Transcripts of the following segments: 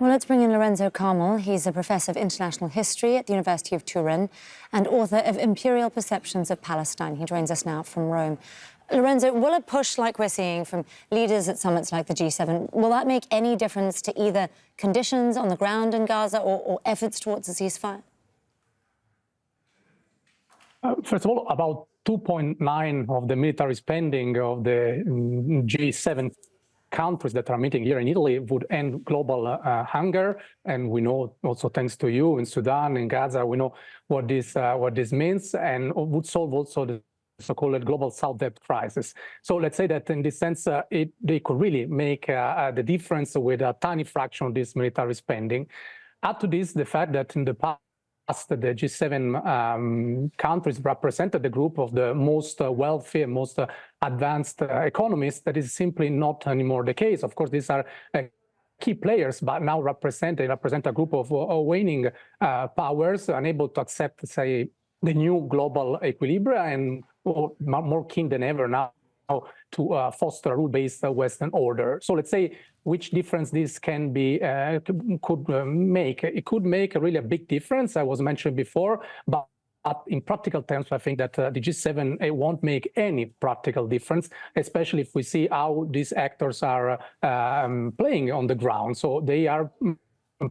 Well, let's bring in Lorenzo Kamel. He's a professor of international history at the University of Turin and author of Imperial Perceptions of Palestine. He joins us now from Rome. Lorenzo, will a push like we're seeing from leaders at summits like the G7, will that make any difference to either conditions on the ground in Gaza or efforts towards a ceasefire? First of all, about 2.9 of the military spending of the G7 countries that are meeting here in Italy would end global hunger. And we know also, thanks to you, in Sudan, in Gaza, we know what this means, and would solve also the so-called global South debt crisis. So let's say that in this sense, they could really make the difference with a tiny fraction of this military spending. Add to this the fact that in the past, the G7 countries represented the group of the most wealthy and most advanced economies. That is simply not anymore the case. Of course, these are key players, but now they represent a group of waning powers, unable to accept, say, the new global equilibrium, and more keen than ever now to foster a rule-based Western order. So let's say which difference this can be could make. It could make really a big difference, I was mentioned before, but in practical terms, I think that the G7 won't make any practical difference, especially if we see how these actors are playing on the ground. So they are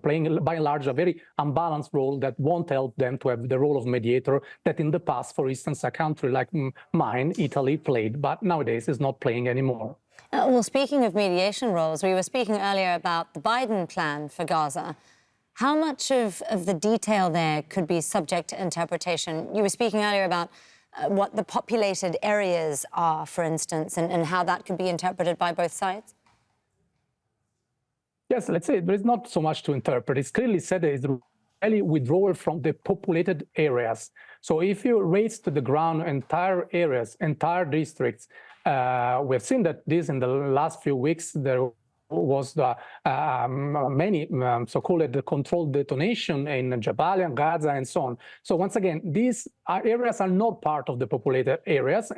playing, by and large, a very unbalanced role that won't help them to have the role of mediator that in the past, for instance, a country like mine, Italy, played, but nowadays is not playing anymore. Well, speaking of mediation roles, we were speaking earlier about the Biden plan for Gaza. How much of the detail there could be subject to interpretation? You were speaking earlier about what the populated areas are, for instance, and how that could be interpreted by both sides? Yes, let's say there is not so much to interpret. It's clearly said that it's really withdrawal from the populated areas. So if you raise to the ground entire areas, entire districts, we've seen that this in the last few weeks, there was many so-called controlled detonation in Jabalia, Gaza, and so on. So once again, these areas are not part of the populated areas.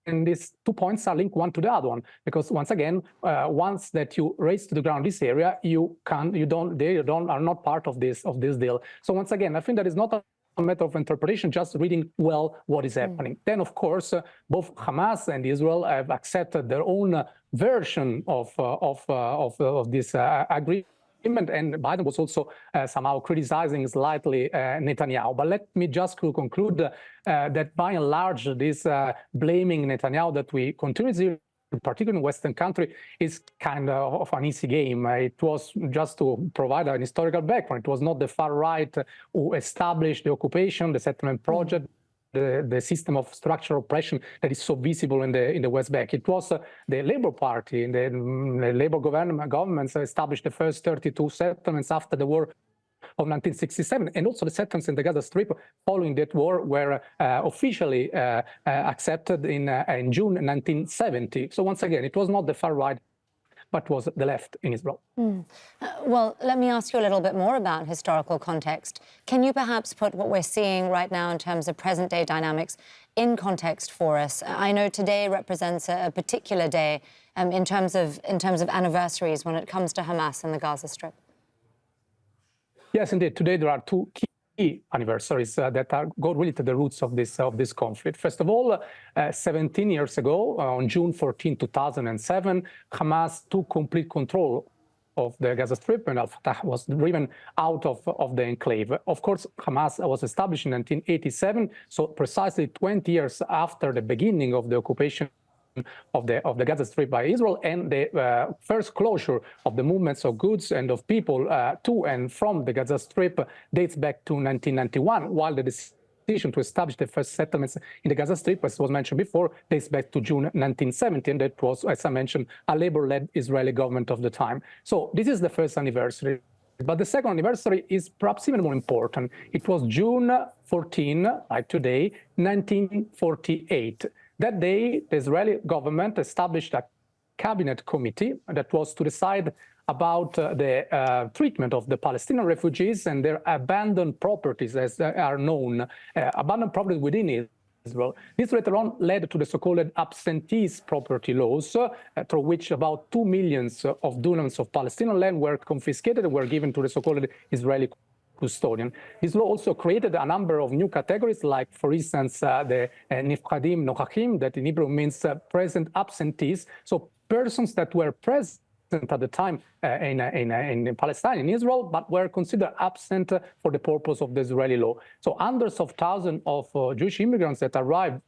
And these 2 points are linked one to the other one, because once again, once that you raise to the ground this area, they are not part of this deal. So once again, I think that is not a matter of interpretation, just reading well what is happening. Then, of course, both Hamas and Israel have accepted their own version of this agreement. And Biden was also somehow criticizing slightly Netanyahu. But let me just conclude that by and large, this blaming Netanyahu that we continuously, particularly in Western country, is kind of an easy game. It was, just to provide an historical background, it was not the far right who established the occupation, the settlement project, the system of structural oppression that is so visible in the West Bank. It was the Labour Party and the Labour governments established the first 32 settlements after the war of 1967, and also the settlements in the Gaza Strip following that war were officially accepted in June 1970. So once again, it was not the far right, but was the left in Israel. Well, let me ask you a little bit more about historical context. Can you perhaps put what we're seeing right now in terms of present-day dynamics in context for us? I know today represents a particular day in terms of anniversaries when it comes to Hamas and the Gaza Strip. Yes, indeed. Today there are two key anniversaries that go really to the roots of this conflict. First of all, 17 years ago, on June 14, 2007, Hamas took complete control of the Gaza Strip, and al-Fatah was driven out of the enclave. Of course, Hamas was established in 1987, so precisely 20 years after the beginning of the occupation of the Gaza Strip by Israel, and the first closure of the movements of goods and of people to and from the Gaza Strip dates back to 1991, while the decision to establish the first settlements in the Gaza Strip, as was mentioned before, dates back to June 1970, and that was, as I mentioned, a Labour-led Israeli government of the time. So this is the first anniversary. But the second anniversary is perhaps even more important. It was June 14, like today, 1948. That day, the Israeli government established a cabinet committee that was to decide about the treatment of the Palestinian refugees and their abandoned properties, as they are known, abandoned properties within Israel. This later on led to the so-called absentees property laws, through which about 2 million of dunams of Palestinian land were confiscated and were given to the so-called Israeli custodian. This law also created a number of new categories, like, for instance, the nifqadim nochachim, that in Hebrew means present absentees, so persons that were present at the time in Palestine, in Israel, but were considered absent for the purpose of the Israeli law. So hundreds of thousands of Jewish immigrants that arrived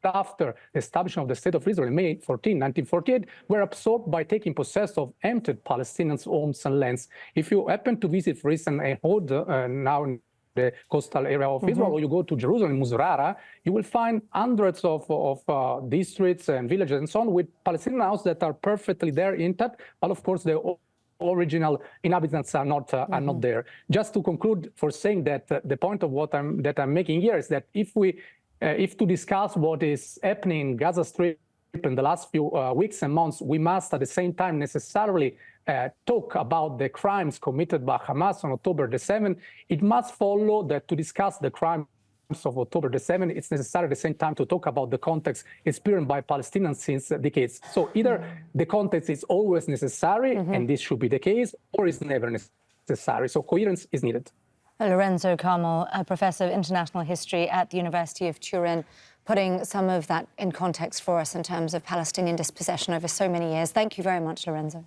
after the establishment of the State of Israel in May 14, 1948, were absorbed by taking possession of emptied Palestinians' homes and lands. If you happen to visit, for instance, a Hod now in the coastal area of Israel, or you go to Jerusalem, Musrara, you will find hundreds of districts and villages and so on with Palestinian houses that are perfectly there intact, but of course the original inhabitants are not there. Just to conclude, for saying that the point of what I'm making here is that if to discuss what is happening in Gaza Strip in the last few weeks and months, we must at the same time necessarily talk about the crimes committed by Hamas on October the 7th, it must follow that to discuss the crimes of October the 7th, it's necessary at the same time to talk about the context experienced by Palestinians since decades. So either the context is always necessary, and this should be the case, or it's never necessary. So coherence is needed. Lorenzo Kamel, a professor of international history at the University of Turin, putting some of that in context for us in terms of Palestinian dispossession over so many years. Thank you very much, Lorenzo.